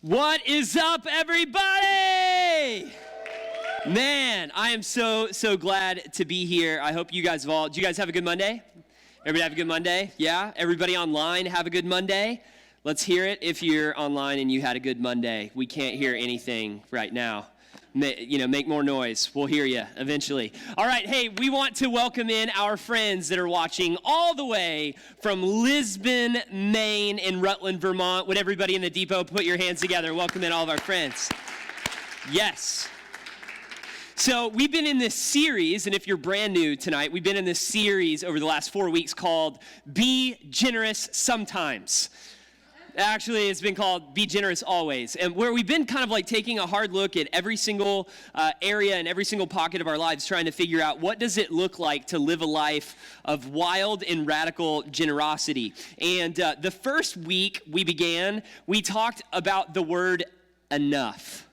What is up, everybody? Man, I am so glad to be here. I hope you guys do you guys have a good Monday? Everybody have a good Monday? Yeah? Everybody online have a good Monday? Let's hear it if you're online and you had a good Monday. We can't hear anything right now. Make more noise. We'll hear you eventually. All right, hey, we want to welcome in our friends that are watching all the way from Lisbon, Maine, and Rutland, Vermont. Would everybody in the depot put your hands together and welcome in all of our friends? Yes. So we've been in this series, and if you're brand new tonight, we've been in this series over the last 4 weeks called Be Generous Sometimes. Actually, it's been called Be Generous Always, and where we've been kind of like taking a hard look at every single area and every single pocket of our lives, trying to figure out what does it look like to live a life of wild and radical generosity. And the first week we talked about the word enough.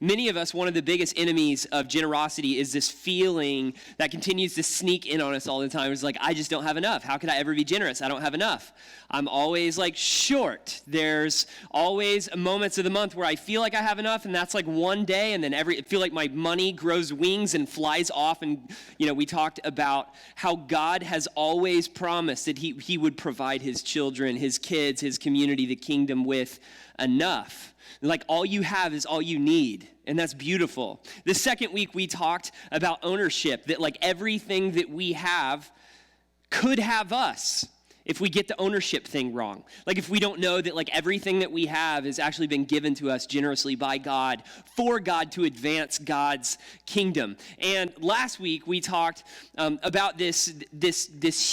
Many of us, one of the biggest enemies of generosity is this feeling that continues to sneak in on us all the time. It's like, I just don't have enough. How could I ever be generous? I don't have enough. I'm always like short. There's always moments of the month where I feel like I have enough, and that's like one day, and then I feel like my money grows wings and flies off. And, we talked about how God has always promised that he would provide his children, his kids, his community, the kingdom with enough. Like all you have is all you need, and that's beautiful. The second week we talked about ownership, that like everything that we have could have us if we get the ownership thing wrong. Like if we don't know that like everything that we have has actually been given to us generously by God, for God to advance God's kingdom. And last week we talked about this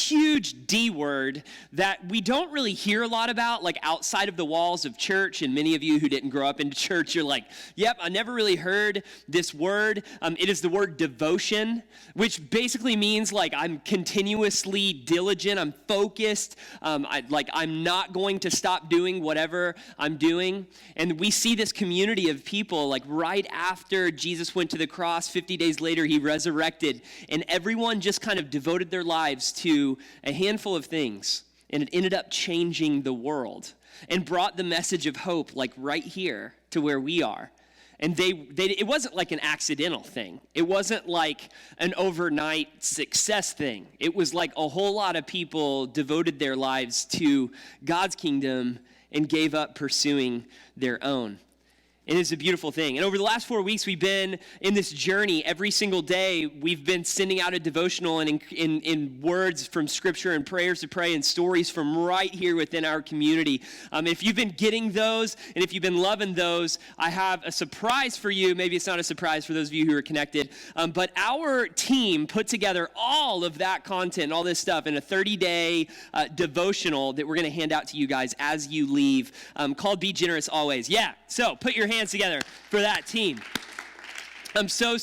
huge D word that we don't really hear a lot about, like outside of the walls of church. And many of you who didn't grow up in church, you're like, yep, I never really heard this word. It is the word devotion, which basically means like I'm continuously diligent, I'm focused. I'm not going to stop doing whatever I'm doing. And we see this community of people like right after Jesus went to the cross, 50 days later, he resurrected, and everyone just kind of devoted their lives to a handful of things. And it ended up changing the world and brought the message of hope like right here to where we are. And it wasn't like an accidental thing. It wasn't like an overnight success thing. It was like a whole lot of people devoted their lives to God's kingdom and gave up pursuing their own. And it's a beautiful thing. And over the last 4 weeks, we've been in this journey. Every single day, we've been sending out a devotional and in words from Scripture and prayers to pray and stories from right here within our community. If you've been getting those and if you've been loving those, I have a surprise for you. Maybe it's not a surprise for those of you who are connected. But our team put together all of that content, all this stuff in a 30-day devotional that we're going to hand out to you guys as you leave called Be Generous Always. Yeah, so put your hands together for that team. I'm so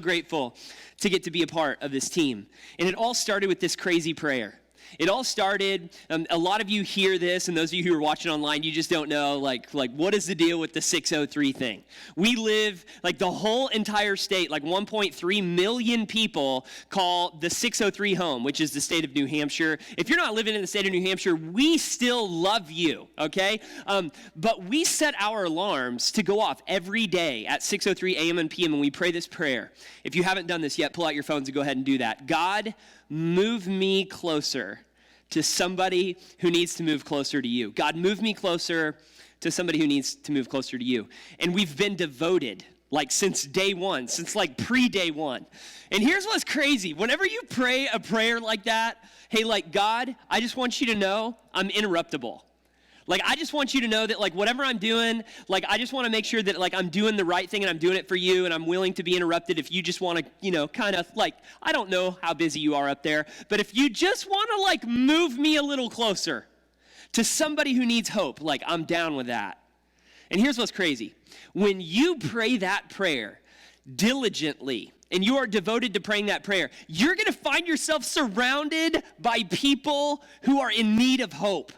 grateful to get to be a part of this team. And it all started with this crazy prayer. It all started, a lot of you hear this, and those of you who are watching online, you just don't know, like what is the deal with the 603 thing? We live, like the whole entire state, like 1.3 million people call the 603 home, which is the state of New Hampshire. If you're not living in the state of New Hampshire, we still love you, okay? But we set our alarms to go off every day at 6:03 a.m. and p.m., and we pray this prayer. If you haven't done this yet, pull out your phones and go ahead and do that. God, move me closer to somebody who needs to move closer to you. God, move me closer to somebody who needs to move closer to you. And we've been devoted, like since day one, since like pre-day one. And here's what's crazy. Whenever you pray a prayer like that, hey, like, God, I just want you to know I'm interruptible. Like, I just want you to know that, like, whatever I'm doing, like, I just want to make sure that, like, I'm doing the right thing and I'm doing it for you, and I'm willing to be interrupted if you just want to, kind of, like, I don't know how busy you are up there, but if you just want to, like, move me a little closer to somebody who needs hope, like, I'm down with that. And here's what's crazy. When you pray that prayer diligently, and you are devoted to praying that prayer, you're going to find yourself surrounded by people who are in need of hope.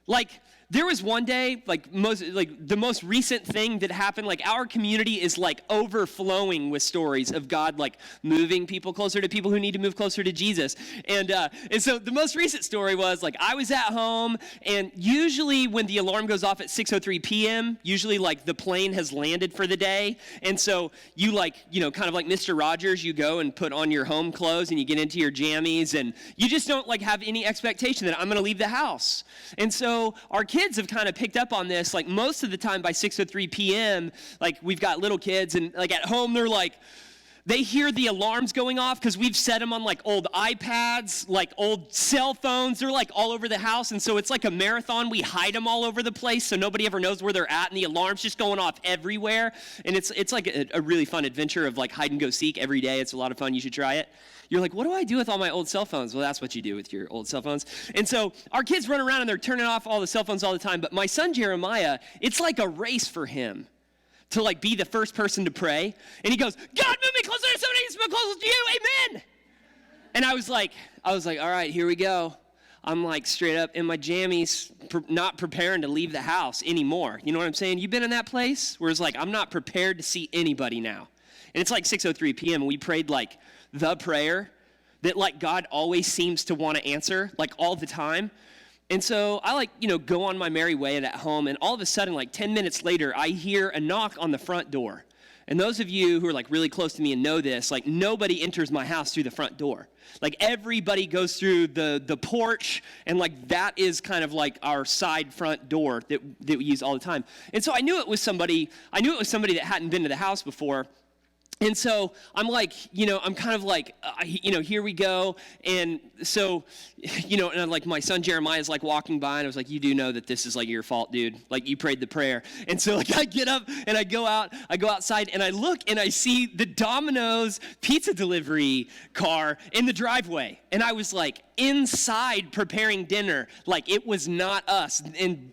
Like, there was one day, the most recent thing that happened, our community is overflowing with stories of God moving people closer to people who need to move closer to Jesus. And so the most recent story was I was at home, and usually when the alarm goes off at 6:03 p.m., usually the plane has landed for the day. And so you kind of like Mr. Rogers, you go and put on your home clothes and you get into your jammies, and you just don't have any expectation that I'm going to leave the house. And so our kids have kind of picked up on this. Most of the time by 6:03 p.m., we've got little kids, and at home they're they hear the alarms going off because we've set them on old iPads, old cell phones. They're all over the house. And so it's a marathon. We hide them all over the place so nobody ever knows where they're at. And the alarm's just going off everywhere. And it's a really fun adventure of hide and go seek every day. It's a lot of fun. You should try it. You're what do I do with all my old cell phones? Well, that's what you do with your old cell phones. And so our kids run around and they're turning off all the cell phones all the time. But my son Jeremiah, it's a race for him to be the first person to pray. And he goes, God, move me closer to somebody who's been closer to you, amen. And I was like, all right, here we go. I'm straight up in my jammies, not preparing to leave the house anymore. You know what I'm saying? You've been in that place where it's I'm not prepared to see anybody now. And it's 6:03 p.m. and we prayed the prayer that God always seems to want to answer, all the time. And so I go on my merry way at home, and all of a sudden 10 minutes later I hear a knock on the front door. And those of you who are really close to me and know this, nobody enters my house through the front door. Everybody goes through the porch, and that is kind of our side front door that we use all the time. And so I knew it was somebody that hadn't been to the house before. And so I'm I'm kind of here we go. And so, and my son Jeremiah is walking by, and I was you do know that this is your fault, dude. You prayed the prayer. And so I get up and I go outside and I look and I see the Domino's pizza delivery car in the driveway. And I was inside preparing dinner. It was not us. And,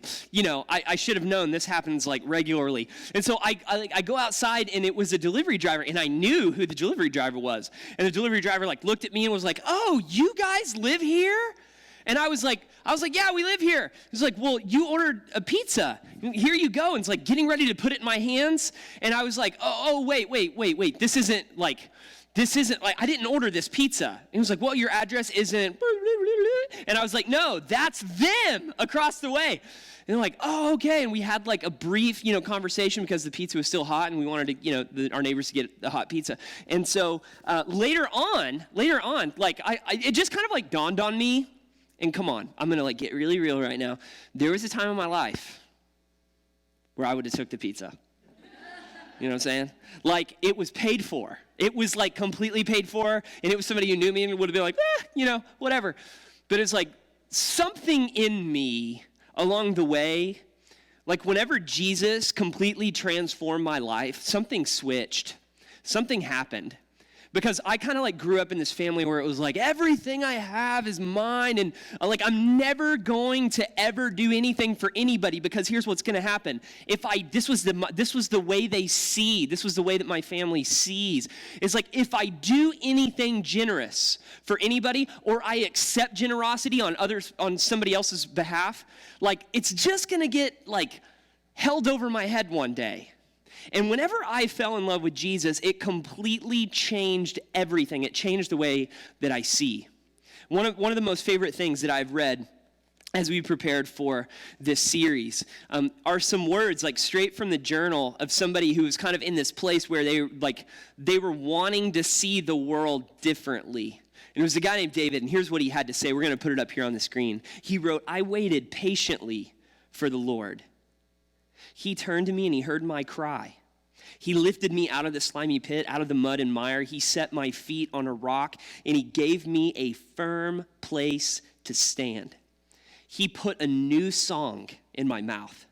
I should have known this happens regularly. And so I go outside, and it was a delivery driver, and I knew who the delivery driver was. And the delivery driver looked at me and was oh, you guys live here? And I was like, yeah, we live here. He's well, you ordered a pizza. Here you go. And it's getting ready to put it in my hands. And I was wait. This isn't I didn't order this pizza. And he was well, your address isn't. And I was no, that's them across the way. And they're oh, okay. And we had a brief, conversation because the pizza was still hot, and we wanted to, our neighbors to get the hot pizza. And so later on, it just kind of dawned on me. And come on, I'm gonna get really real right now. There was a time in my life where I would have took the pizza. You know what I'm saying? It was paid for. It was completely paid for, and it was somebody who knew me and would have been whatever. But it's something in me along the way, whenever Jesus completely transformed my life, something switched. Something happened. Because I kind of grew up in this family where it was everything I have is mine, and I'm never going to ever do anything for anybody, because here's what's going to happen. This was the way they see, this was the way that my family sees. It's if I do anything generous for anybody, or I accept generosity on somebody else's behalf, it's just going to get held over my head one day. And whenever I fell in love with Jesus, it completely changed everything. It changed the way that I see. One of the most favorite things that I've read as we prepared for this series are some words straight from the journal of somebody who was kind of in this place where they were wanting to see the world differently. And it was a guy named David, and here's what he had to say. We're going to put it up here on the screen. He wrote, I waited patiently for the Lord. He turned to me and he heard my cry. He lifted me out of the slimy pit, out of the mud and mire. He set my feet on a rock, and he gave me a firm place to stand. He put a new song in my mouth.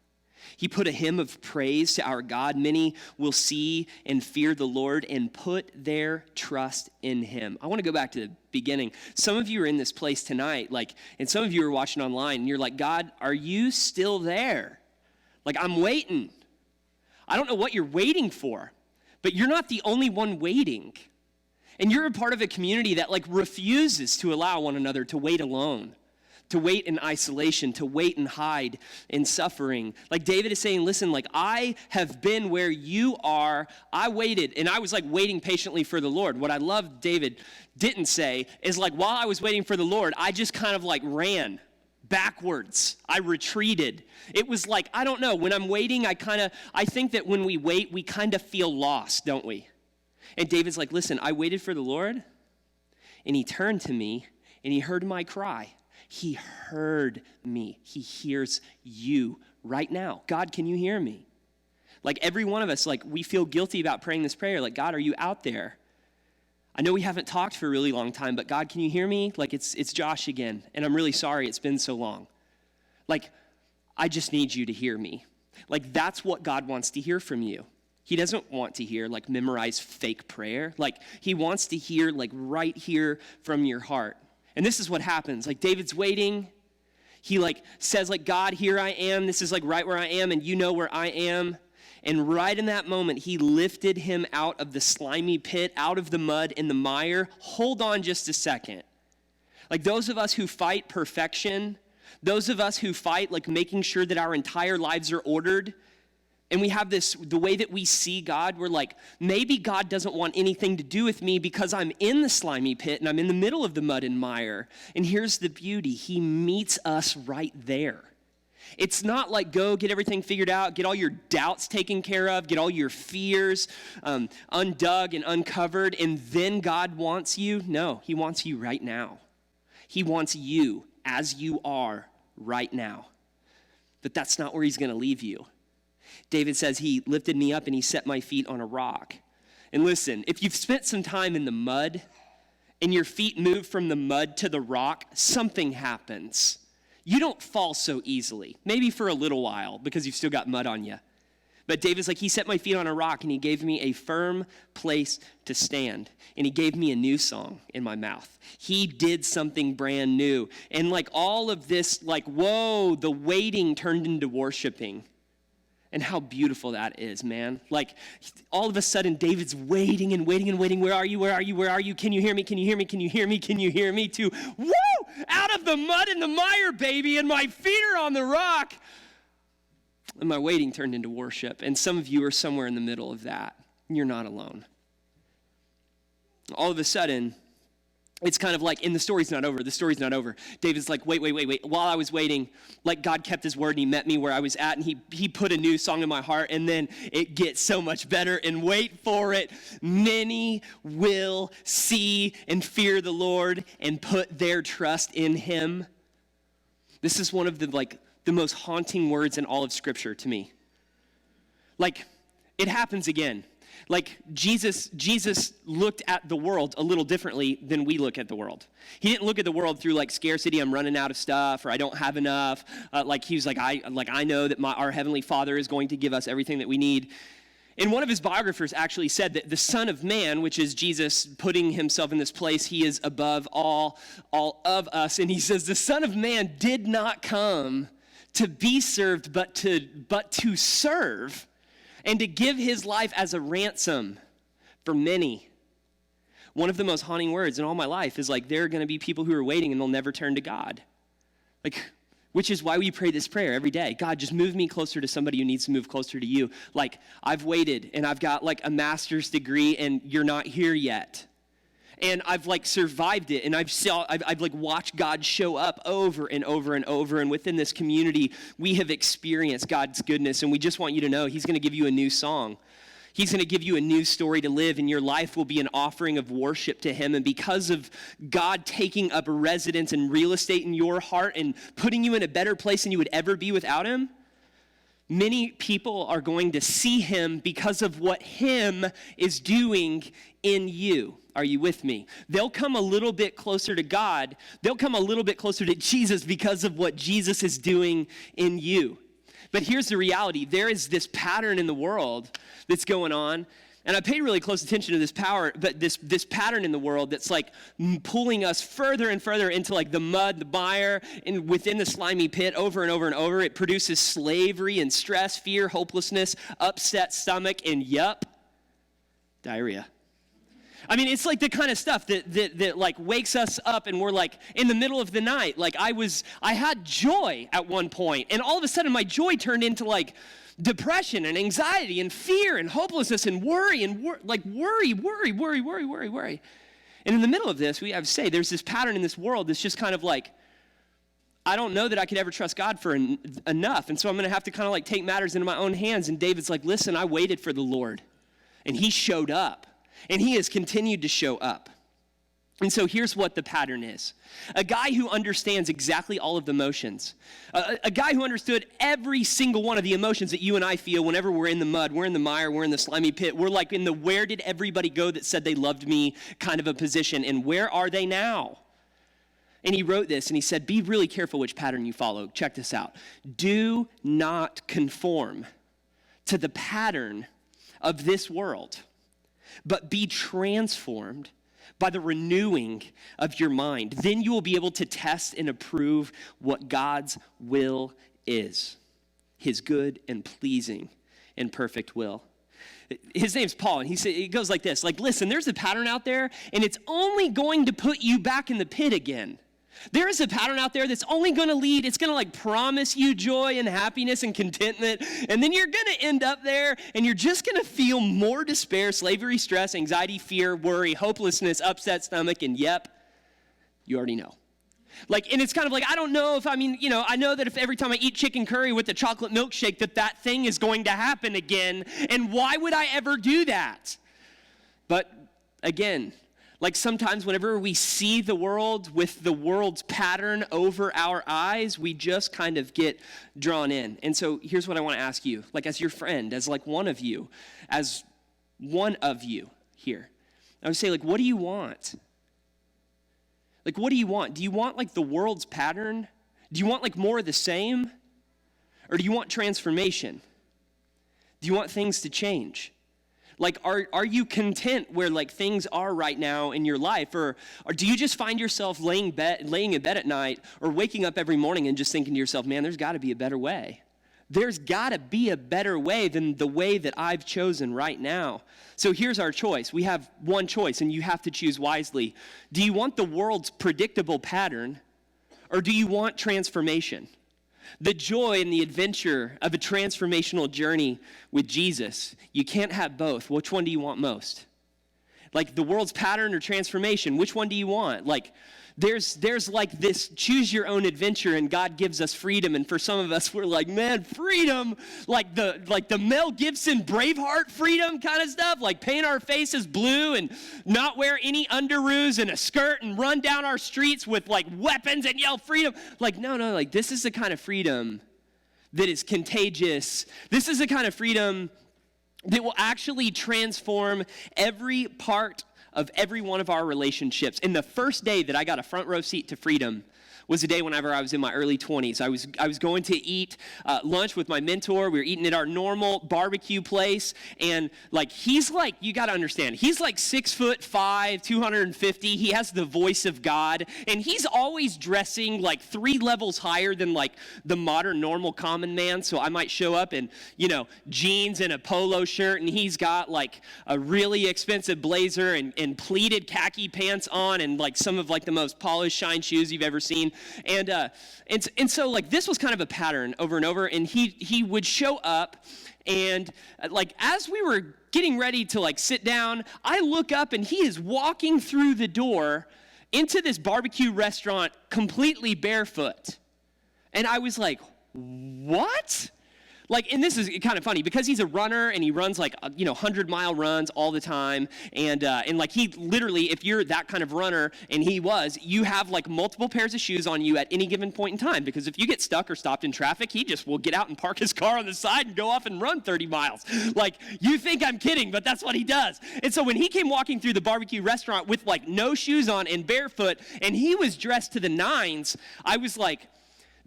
He put a hymn of praise to our God. Many will see and fear the Lord and put their trust in him. I want to go back to the beginning. Some of you are in this place tonight, and some of you are watching online, and you're God, are you still there? I'm waiting. I don't know what you're waiting for, but you're not the only one waiting. And you're a part of a community that refuses to allow one another to wait alone, to wait in isolation, to wait and hide in suffering. Like David is saying, listen, like I have been where you are. I waited, and I was like waiting patiently for the Lord. What I love David didn't say is like while I was waiting for the Lord, I just kind of like ran backwards. I retreated. It was like, I don't know, when I'm waiting, I think that when we wait, we kind of feel lost, don't we? And David's like, listen, I waited for the Lord, and he turned to me, and he heard my cry. He heard me. He hears you right now. God, can you hear me? Like every one of us, like we feel guilty about praying this prayer. Like, God, are you out there? I know we haven't talked for a really long time, but God, can you hear me? Like it's Josh again, and I'm really sorry it's been so long. Like, I just need you to hear me. Like that's what God wants to hear from you. He doesn't want to hear like memorized fake prayer. Like he wants to hear like right here from your heart. And this is what happens. Like David's waiting. He like says like, God, here I am. This is like right where I am, and you know where I am. And right in that moment, he lifted him out of the slimy pit, out of the mud and the mire. Hold on just a second. Like those of us who fight perfection, those of us who fight like making sure that our entire lives are ordered, and we have this, the way that we see God, we're like, maybe God doesn't want anything to do with me because I'm in the slimy pit and I'm in the middle of the mud and mire. And here's the beauty. He meets us right there. It's not like go get everything figured out, get all your doubts taken care of, get all your fears undug and uncovered, and then God wants you. No, he wants you right now. He wants you as you are right now. But that's not where he's going to leave you. David says he lifted me up and he set my feet on a rock. And listen, if you've spent some time in the mud and your feet move from the mud to the rock, something happens. You don't fall so easily, maybe for a little while because you've still got mud on you. But David's like, he set my feet on a rock and he gave me a firm place to stand. And he gave me a new song in my mouth. He did something brand new. And like all of this, like, whoa, the waiting turned into worshiping. And how beautiful that is, man. Like all of a sudden, David's waiting and waiting and waiting. Where are you? Where are you? Where are you? Can you hear me? Can you hear me? Can you hear me? Can you hear me? To, woo, out of the mud and the mire, baby, and my feet are on the rock. And my waiting turned into worship. And some of you are somewhere in the middle of that. You're not alone. All of a sudden, it's kind of like, and the story's not over. The story's not over. David's like, wait. While I was waiting, like God kept his word and he met me where I was at, and he put a new song in my heart, and then it gets so much better. And wait for it. Many will see and fear the Lord and put their trust in him. This is one of the most haunting words in all of Scripture to me. Like, it happens again. Like Jesus looked at the world a little differently than we look at the world. He didn't look at the world through like scarcity, I'm running out of stuff, or I don't have enough. Like he was like, I know that our Heavenly Father is going to give us everything that we need. And one of his biographers actually said that the Son of Man, which is Jesus putting himself in this place, he is above all of us. And he says, the Son of Man did not come to be served, but to serve, and to give his life as a ransom for many. One of the most haunting words in all my life is like, there are going to be people who are waiting and they'll never turn to God. Like, which is why we pray this prayer every day. God, just move me closer to somebody who needs to move closer to you. Like, I've waited and I've got like a master's degree and you're not here yet. And I've like survived it, and I've like watched God show up over and over and over. And within this community, we have experienced God's goodness, and we just want you to know He's going to give you a new song. He's going to give you a new story to live, and your life will be an offering of worship to Him. And because of God taking up residence and real estate in your heart and putting you in a better place than you would ever be without Him, many people are going to see Him because of what Him is doing in you. Are you with me? They'll come a little bit closer to God. They'll come a little bit closer to Jesus because of what Jesus is doing in you. But here's the reality. There is this pattern in the world that's going on. And I paid really close attention to this pattern in the world that's like pulling us further and further into like the mud, the mire, and within the slimy pit over and over and over. It produces slavery and stress, fear, hopelessness, upset stomach, and diarrhea. I mean, it's like the kind of stuff that like wakes us up and we're like in the middle of the night. Like I had joy at one point, and all of a sudden my joy turned into like depression and anxiety and fear and hopelessness and worry and worry. And in the middle of this, we have to say there's this pattern in this world that's just kind of like, I don't know that I could ever trust God for enough. And so I'm going to have to kind of like take matters into my own hands. And David's like, listen, I waited for the Lord, and he showed up. And he has continued to show up. And so here's what the pattern is. A guy who understands exactly all of the emotions. A guy who understood every single one of the emotions that you and I feel whenever we're in the mud, we're in the mire, we're in the slimy pit. We're like in the where did everybody go that said they loved me kind of a position. And where are they now? And he wrote this and he said, be really careful which pattern you follow. Check this out. Do not conform to the pattern of this world, but be transformed by the renewing of your mind. Then you will be able to test and approve what God's will is, his good and pleasing and perfect will. His name's Paul, and he goes like this, like, listen, there's a pattern out there, and it's only going to put you back in the pit again. There is a pattern out there that's only going to lead, it's going to like promise you joy and happiness and contentment, and then you're going to end up there, and you're just going to feel more despair, slavery, stress, anxiety, fear, worry, hopelessness, upset stomach, and yep, you already know. Like, and it's kind of like, I don't know if, I know that if every time I eat chicken curry with the chocolate milkshake that thing is going to happen again, and why would I ever do that? But again, like sometimes whenever we see the world with the world's pattern over our eyes, we just kind of get drawn in. And so here's what I want to ask you, like as your friend, as like one of you here. I would say, like, what do you want? Like, what do you want? Do you want like the world's pattern? Do you want like more of the same? Or do you want transformation? Do you want things to change? Like, are you content where like things are right now in your life? Or do you just find yourself laying in bed at night or waking up every morning and just thinking to yourself, man, there's got to be a better way. There's got to be a better way than the way that I've chosen right now. So here's our choice. We have one choice, and you have to choose wisely. Do you want the world's predictable pattern, or do you want transformation? The joy and the adventure of a transformational journey with Jesus. You can't have both. Which one do you want most? Like the world's pattern or transformation, which one do you want? Like there's like this choose your own adventure, and God gives us freedom. And for some of us, we're like, man, freedom, like the Mel Gibson Braveheart freedom kind of stuff, like paint our faces blue and not wear any underoos and a skirt and run down our streets with like weapons and yell freedom. Like, no, like this is the kind of freedom that is contagious. This is the kind of freedom that will actually transform every part of every one of our relationships. And the first day that I got a front row seat to freedom was the day whenever I was in my early 20s. I was going to eat lunch with my mentor. We were eating at our normal barbecue place. And like, he's like, you got to understand, he's like 6'5", 250. He has the voice of God. And he's always dressing like 3 levels higher than like the modern normal common man. So I might show up in, jeans and a polo shirt. And he's got like a really expensive blazer and pleated khaki pants on and like some of like the most polished shine shoes you've ever seen. And so like this was kind of a pattern over and over, and he would show up, and like as we were getting ready to like sit down, I look up and he is walking through the door into this barbecue restaurant completely barefoot. And I was like, what? Like, and this is kind of funny because he's a runner and he runs like, 100-mile runs all the time. And like he literally, if you're that kind of runner, and he was, you have like multiple pairs of shoes on you at any given point in time. Because if you get stuck or stopped in traffic, he just will get out and park his car on the side and go off and run 30 miles. Like, you think I'm kidding, but that's what he does. And so when he came walking through the barbecue restaurant with like no shoes on and barefoot, and he was dressed to the nines, I was like,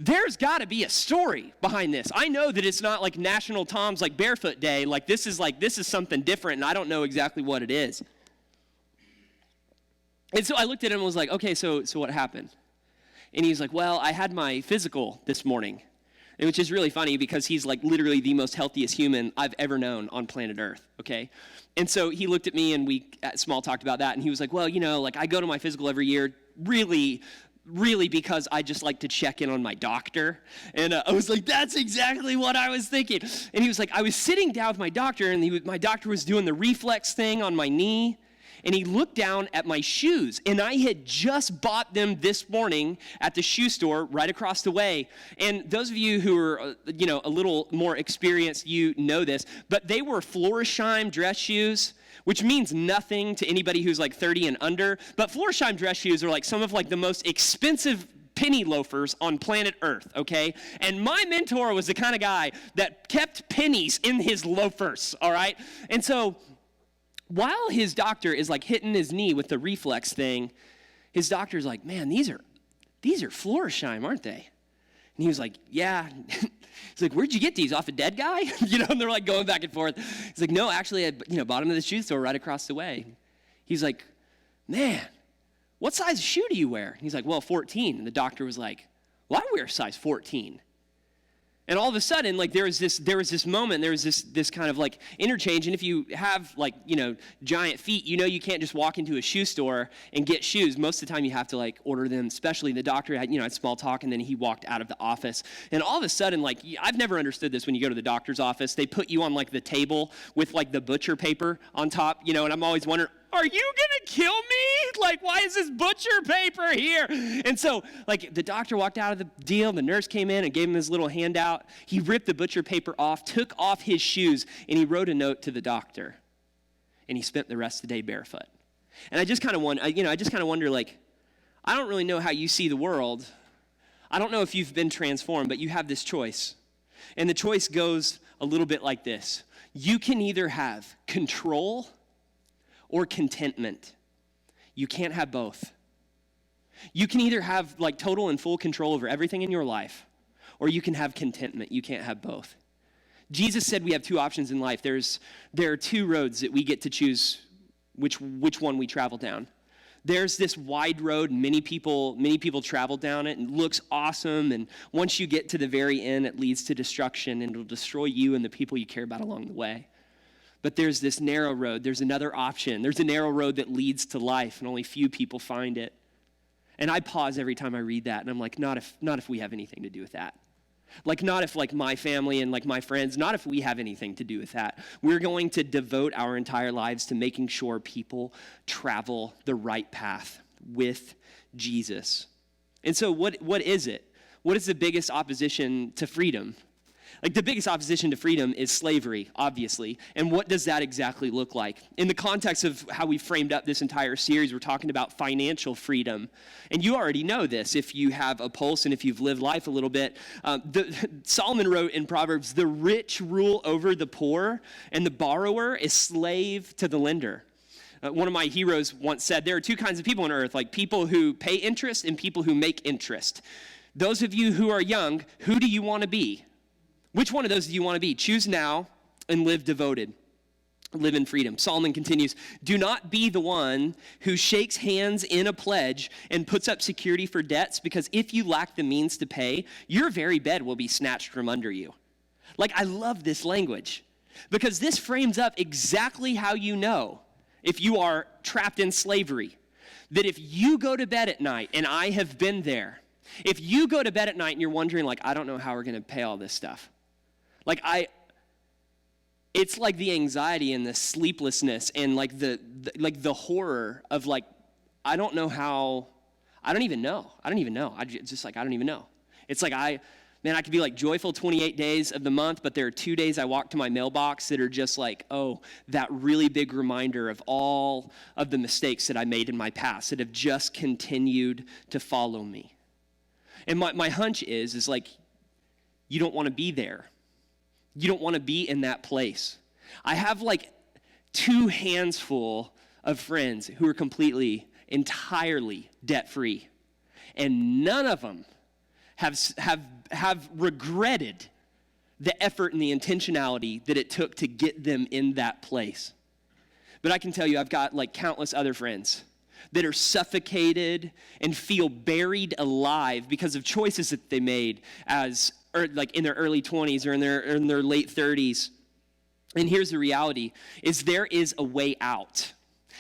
there's got to be a story behind this. I know that it's not like National Tom's like Barefoot Day. Like this is something different, and I don't know exactly what it is. And so I looked at him and was like, okay, so what happened? And he was like, well, I had my physical this morning. which is really funny because he's like literally the most healthiest human I've ever known on planet Earth, okay? And so he looked at me and we small talked about that, and he was like, well, like I go to my physical every year really because I just like to check in on my doctor. And I was like, that's exactly what I was thinking. And he was like, I was sitting down with my doctor, and my doctor was doing the reflex thing on my knee, and he looked down at my shoes, and I had just bought them this morning at the shoe store right across the way. And those of you who are, a little more experienced, you know this, but they were Florsheim dress shoes, which means nothing to anybody who's like 30 and under. But Florsheim dress shoes are like some of like the most expensive penny loafers on planet Earth, okay? And my mentor was the kind of guy that kept pennies in his loafers, all right? And so while his doctor is like hitting his knee with the reflex thing, his doctor's like, man, these are Florsheim, aren't they? And he was like, yeah. He's like, where'd you get these? Off a dead guy? And they're like going back and forth. He's like, no, actually, I bought them at the shoe store right across the way. He's like, man, what size shoe do you wear? And he's like, well, 14. And the doctor was like, well, I wear size 14. And all of a sudden, like there was this moment, there was this kind of like interchange. And if you have like, giant feet, you can't just walk into a shoe store and get shoes. Most of the time you have to like order them, especially the doctor had small talk, and then he walked out of the office. And all of a sudden, like I've never understood this when you go to the doctor's office, they put you on like the table with like the butcher paper on top, and I'm always wondering, are you gonna kill me? Like, why is this butcher paper here? And so, like, the doctor walked out of the deal, the nurse came in and gave him his little handout. He ripped the butcher paper off, took off his shoes, and he wrote a note to the doctor. And he spent the rest of the day barefoot. And I just kind of wonder, like, I don't really know how you see the world. I don't know if you've been transformed, but you have this choice. And the choice goes a little bit like this. You can either have control or contentment. You can't have both. You can either have like total and full control over everything in your life, or you can have contentment. You can't have both. Jesus said we have two options in life. There are two roads that we get to choose which one we travel down. There's this wide road, and many people travel down it, and it looks awesome, and once you get to the very end, it leads to destruction, and it'll destroy you and the people you care about along the way. But there's this narrow road. There's another option. There's a narrow road that leads to life, and only few people find it. And I pause every time I read that, and I'm like, not if we have anything to do with that. Like, not if like my family and like my friends, not if we have anything to do with that. We're going to devote our entire lives to making sure people travel the right path with Jesus. And so what is it? What is the biggest opposition to freedom? Like the biggest opposition to freedom is slavery, obviously. And what does that exactly look like? In the context of how we framed up this entire series, we're talking about financial freedom. And you already know this if you have a pulse and if you've lived life a little bit. Solomon wrote in Proverbs, the rich rule over the poor, and the borrower is slave to the lender. One of my heroes once said, there are two kinds of people on earth, like people who pay interest and people who make interest. Those of you who are young, who do you want to be? Which one of those do you want to be? Choose now and live devoted. Live in freedom. Solomon continues, do not be the one who shakes hands in a pledge and puts up security for debts, because if you lack the means to pay, your very bed will be snatched from under you. Like, I love this language because this frames up exactly how you know if you are trapped in slavery. That if you go to bed at night, and I have been there, if you go to bed at night and you're wondering, like, I don't know how we're going to pay all this stuff. Like, it's like the anxiety and the sleeplessness and like the horror of like, I don't even know. I don't even know. It's like I could be like joyful 28 days of the month, but there are 2 days I walk to my mailbox that are just like, oh, that really big reminder of all of the mistakes that I made in my past that have just continued to follow me. And my hunch is like, you don't want to be there. You don't want to be in that place. I have like 2 hands full of friends who are completely, entirely debt-free. And none of them have regretted the effort and the intentionality that it took to get them in that place. But I can tell you, I've got like countless other friends that are suffocated and feel buried alive because of choices that they made as or like in their early 20s or in their late 30s. And here's the reality, is there is a way out.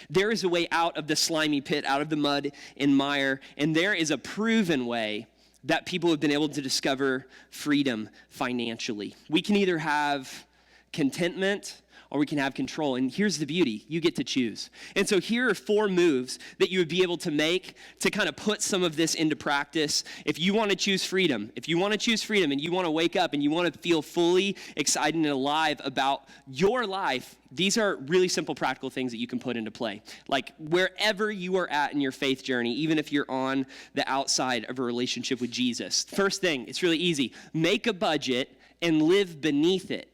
There is a way out of the slimy pit, out of the mud and mire, and there is a proven way that people have been able to discover freedom financially. We can either have contentment or we can have control. And here's the beauty, you get to choose. And so here are 4 moves that you would be able to make to kind of put some of this into practice. If you want to choose freedom, and you want to wake up and you want to feel fully excited and alive about your life, these are really simple practical things that you can put into play. Like wherever you are at in your faith journey, even if you're on the outside of a relationship with Jesus. First thing, it's really easy. Make a budget and live beneath it.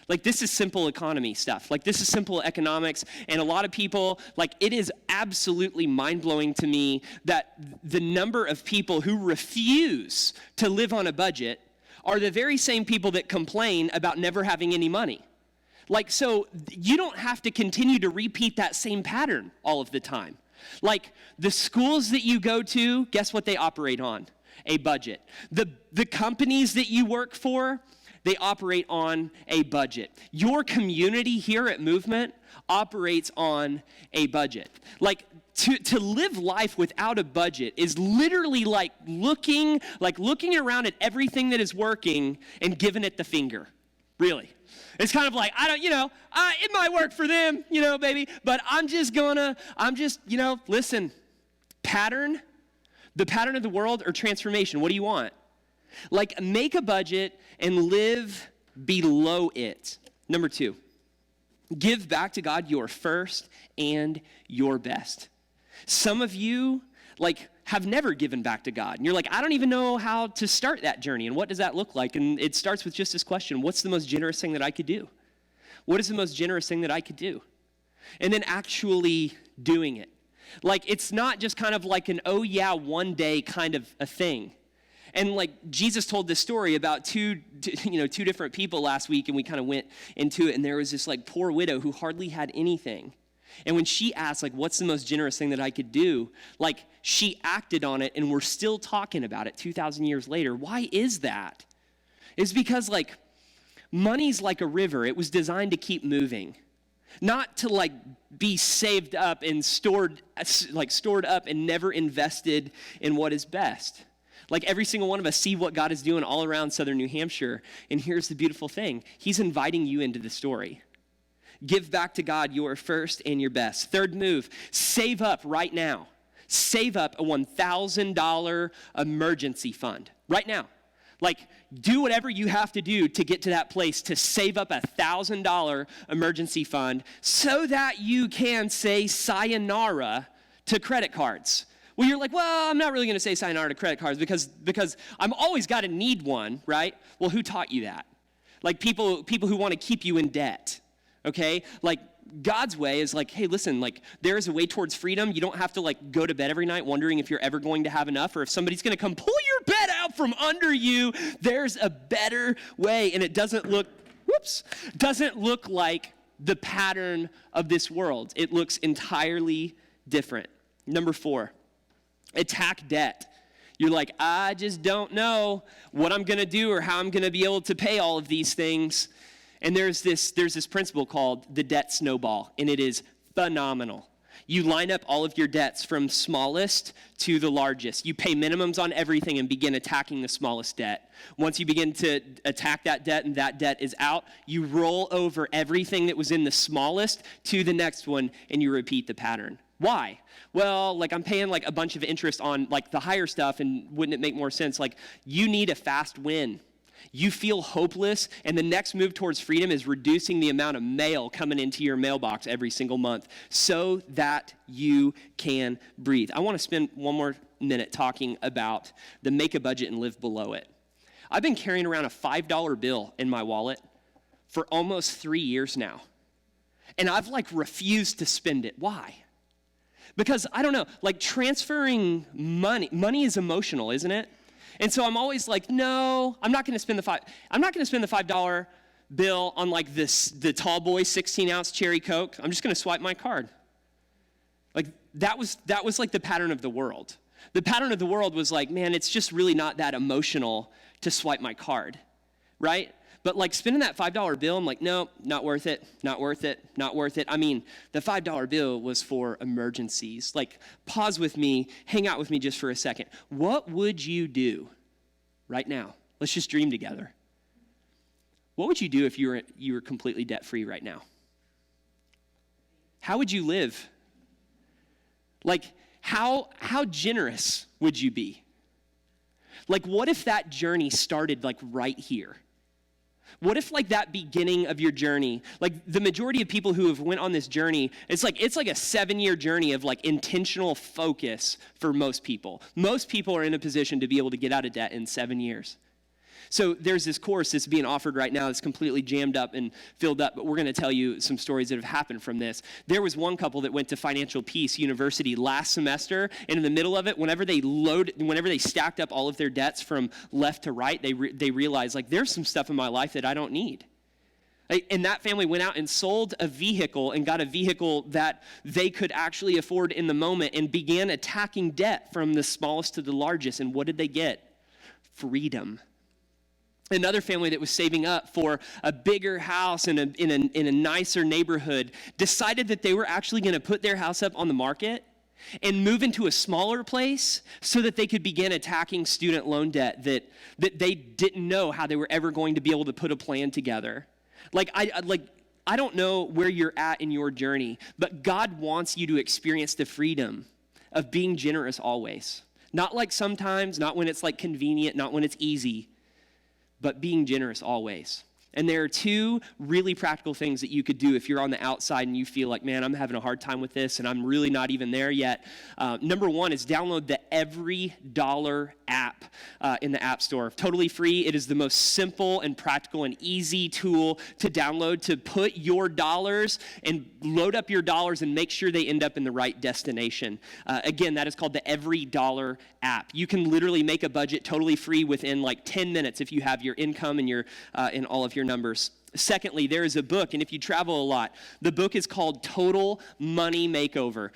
Like this is simple economy stuff. Like this is simple economics. And a lot of people, like it is absolutely mind-blowing to me that the number of people who refuse to live on a budget are the very same people that complain about never having any money. Like, so you don't have to continue to repeat that same pattern all of the time. Like the schools that you go to, guess what they operate on? A budget. The companies that you work for, they operate on a budget. Your community here at Movement operates on a budget. Like to live life without a budget is literally like looking around at everything that is working and giving it the finger. Really. It's kind of like, it might work for them, baby, but listen, the pattern of the world or transformation, what do you want? Like, make a budget and live below it. Number 2, give back to God your first and your best. Some of you, have never given back to God. And you're like, I don't even know how to start that journey. And what does that look like? And it starts with just this question. What's the most generous thing that I could do? What is the most generous thing that I could do? And then actually doing it. Like, it's not just kind of like an, oh yeah, one day kind of a thing. And Jesus told this story about two different people last week, and we kind of went into it, and there was this poor widow who hardly had anything. And when she asked, what's the most generous thing that I could do? She acted on it, and we're still talking about it 2,000 years later. Why is that? It's because, money's like a river. It was designed to keep moving, not to, be saved up and stored up and never invested in what is best. Every single one of us see what God is doing all around southern New Hampshire. And here's the beautiful thing. He's inviting you into the story. Give back to God your first and your best. Third move, save up right now. Save up a $1,000 emergency fund right now. Do whatever you have to do to get to that place to save up a $1,000 emergency fund so that you can say sayonara to credit cards. Well, you're like, well, I'm not really going to say sayonara to credit cards because I'm always got to need one, right? Well, who taught you that? People who want to keep you in debt, okay? God's way is hey, listen, there is a way towards freedom. You don't have to go to bed every night wondering if you're ever going to have enough or if somebody's going to come pull your bed out from under you. There's a better way, and it doesn't look like the pattern of this world. It looks entirely different. Number 4. Attack debt. You're like, I just don't know what I'm going to do or how I'm going to be able to pay all of these things. And there's this principle called the debt snowball, and it is phenomenal. You line up all of your debts from smallest to the largest. You pay minimums on everything and begin attacking the smallest debt. Once you begin to attack that debt and that debt is out, you roll over everything that was in the smallest to the next one, and you repeat the pattern. Why? Well, I'm paying a bunch of interest on the higher stuff, and wouldn't it make more sense? You need a fast win. You feel hopeless, and the next move towards freedom is reducing the amount of mail coming into your mailbox every single month so that you can breathe. I want to spend one more minute talking about the make a budget and live below it. I've been carrying around a $5 bill in my wallet for almost 3 years now, and I've refused to spend it. Why? Because I don't know, transferring money is emotional, isn't it? And so I'm always no, I'm not going to spend the $5 bill on the tall boy 16-ounce cherry Coke. I'm just going to swipe my card. That was the pattern of the world. The pattern of the world was man, it's just really not that emotional to swipe my card, right? But like spending that $5 bill, I'm like, no, not worth it, not worth it, not worth it. I mean, the $5 bill was for emergencies. Like, pause with me, hang out with me just for a second. What would you do right now? Let's just dream together. What would you do if you were completely debt-free right now? How would you live? Like, how generous would you be? Like, what if that journey started like right here? What if like that beginning of your journey, like the majority of people who have went on this journey, it's like a 7-year journey of like intentional focus for most people. Most people are in a position to be able to get out of debt in 7 years. So there's this course that's being offered right now that's completely jammed up and filled up, but we're going to tell you some stories that have happened from this. There was one couple that went to Financial Peace University last semester, and in the middle of it, whenever they stacked up all of their debts from left to right, they realized, like, there's some stuff in my life that I don't need. And that family went out and sold a vehicle and got a vehicle that they could actually afford in the moment and began attacking debt from the smallest to the largest. And what did they get? Freedom. Another family that was saving up for a bigger house in a nicer neighborhood decided that they were actually going to put their house up on the market and move into a smaller place so that they could begin attacking student loan debt that they didn't know how they were ever going to be able to put a plan together. I don't know where you're at in your journey, but God wants you to experience the freedom of being generous always. Not like sometimes, not when it's like convenient, not when it's easy, but being generous always. And there are two really practical things that you could do if you're on the outside and you feel like, man, I'm having a hard time with this and I'm really not even there yet. Number one is download the Every Dollar app in the App Store. Totally free. It is the most simple and practical and easy tool to download to put your dollars and load up your dollars and make sure they end up in the right destination. Again, that is called the Every Dollar app. You can literally make a budget totally free within like 10 minutes if you have your income and your and all of your numbers. Secondly, there is a book, and if you travel a lot, the book is called Total Money Makeover.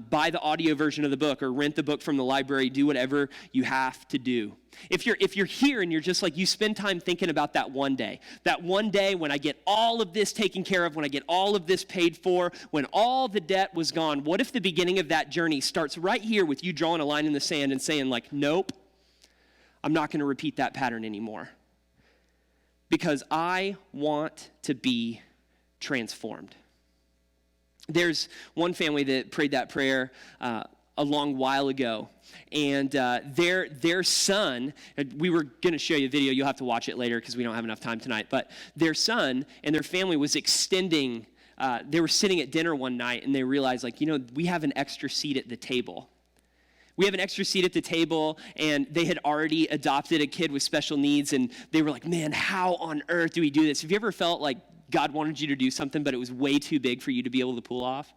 Buy the audio version of the book or rent the book from the library. Do whatever you have to do. If you're here and you're just like, you spend time thinking about that one day when I get all of this taken care of, when I get all of this paid for, when all the debt was gone, what if the beginning of that journey starts right here with you drawing a line in the sand and saying like, nope, I'm not going to repeat that pattern anymore. Because I want to be transformed. There's one family that prayed that prayer a long while ago, and their son, we were going to show you a video, you'll have to watch it later because we don't have enough time tonight, but their son and their family was extending, they were sitting at dinner one night and they realized, like, we have an extra seat at the table. We have an extra seat at the table, and they had already adopted a kid with special needs, and they were like, man, how on earth do we do this? Have you ever felt like God wanted you to do something, but it was way too big for you to be able to pull off?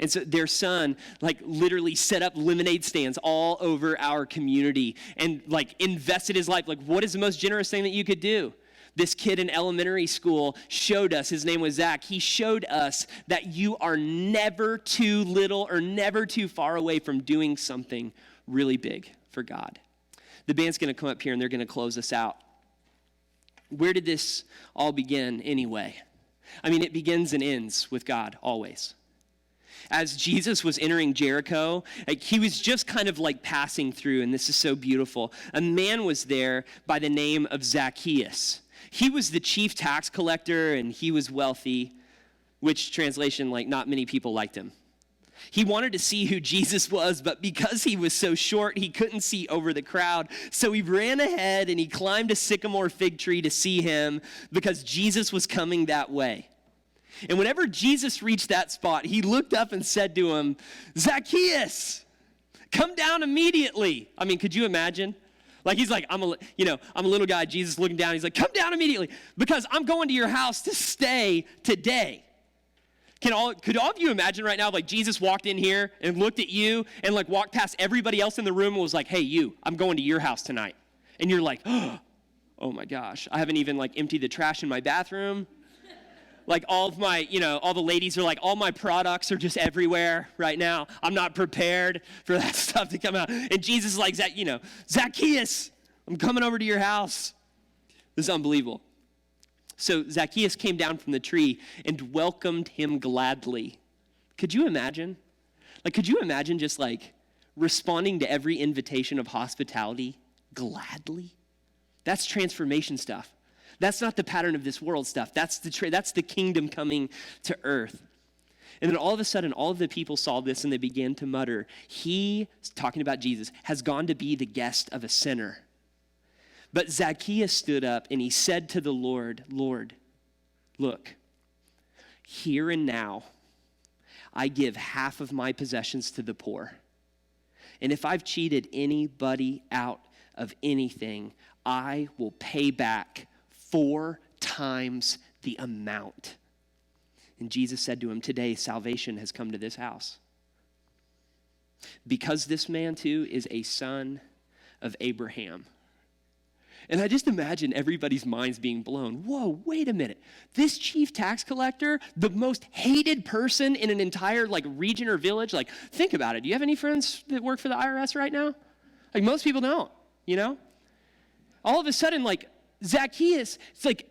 And so their son, like, literally set up lemonade stands all over our community and, like, invested his life. Like, what is the most generous thing that you could do? This kid in elementary school showed us, his name was Zach, he showed us that you are never too little or never too far away from doing something really big for God. The band's going to come up here and they're going to close us out. Where did this all begin anyway? I mean, it begins and ends with God always. As Jesus was entering Jericho, like, he was just kind of like passing through, and this is so beautiful. A man was there by the name of Zacchaeus. He was the chief tax collector, and he was wealthy, which translation, like, not many people liked him. He wanted to see who Jesus was, but because he was so short, he couldn't see over the crowd. So he ran ahead, and he climbed a sycamore fig tree to see him because Jesus was coming that way. And whenever Jesus reached that spot, he looked up and said to him, Zacchaeus, come down immediately. I mean, could you imagine? Like, he's like, I'm a little guy. Jesus looking down. He's like, come down immediately because I'm going to your house to stay today. Could all of you imagine right now, like, Jesus walked in here and looked at you and, like, walked past everybody else in the room and was like, hey, you, I'm going to your house tonight. And you're like, oh my gosh, I haven't even, like, emptied the trash in my bathroom. Like, all of my, all the ladies are like, all my products are just everywhere right now. I'm not prepared for that stuff to come out. And Jesus is like, Zacchaeus, I'm coming over to your house. This is unbelievable. So Zacchaeus came down from the tree and welcomed him gladly. Could you imagine? Could you imagine just responding to every invitation of hospitality gladly? That's transformation stuff. That's not the pattern of this world stuff. That's the kingdom coming to earth. And then all of a sudden, all of the people saw this and they began to mutter, he, talking about Jesus, has gone to be the guest of a sinner. But Zacchaeus stood up and he said to the Lord, Lord, look, here and now, I give half of my possessions to the poor. And if I've cheated anybody out of anything, I will pay back 4 times the amount. And Jesus said to him, today salvation has come to this house. Because this man too is a son of Abraham. And I just imagine everybody's minds being blown. Whoa, wait a minute. This chief tax collector, the most hated person in an entire region or village, think about it. Do you have any friends that work for the IRS right now? Most people don't, All of a sudden, Zacchaeus,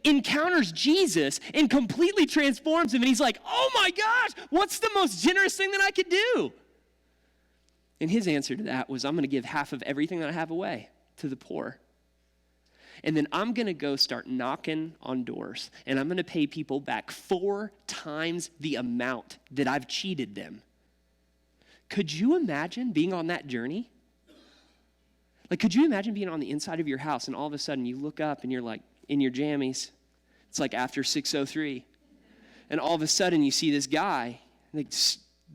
encounters Jesus and completely transforms him. And he's like, oh my gosh, what's the most generous thing that I could do? And his answer to that was, I'm going to give half of everything that I have away to the poor. And then I'm going to go start knocking on doors, and I'm going to pay people back 4 times the amount that I've cheated them. Could you imagine being on that journey? Could you imagine being on the inside of your house, and all of a sudden you look up and you're in your jammies. It's after 6:03. And all of a sudden you see this guy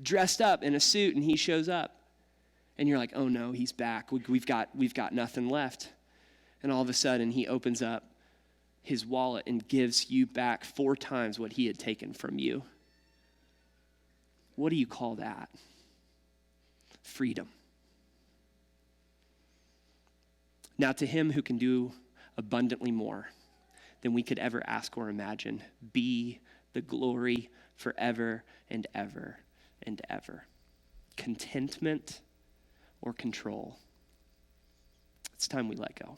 dressed up in a suit, and he shows up. And you're like, oh no, he's back. We've got nothing left. And all of a sudden, he opens up his wallet and gives you back 4 times what he had taken from you. What do you call that? Freedom. Now, to him who can do abundantly more than we could ever ask or imagine, be the glory forever and ever and ever. Contentment or control? It's time we let go.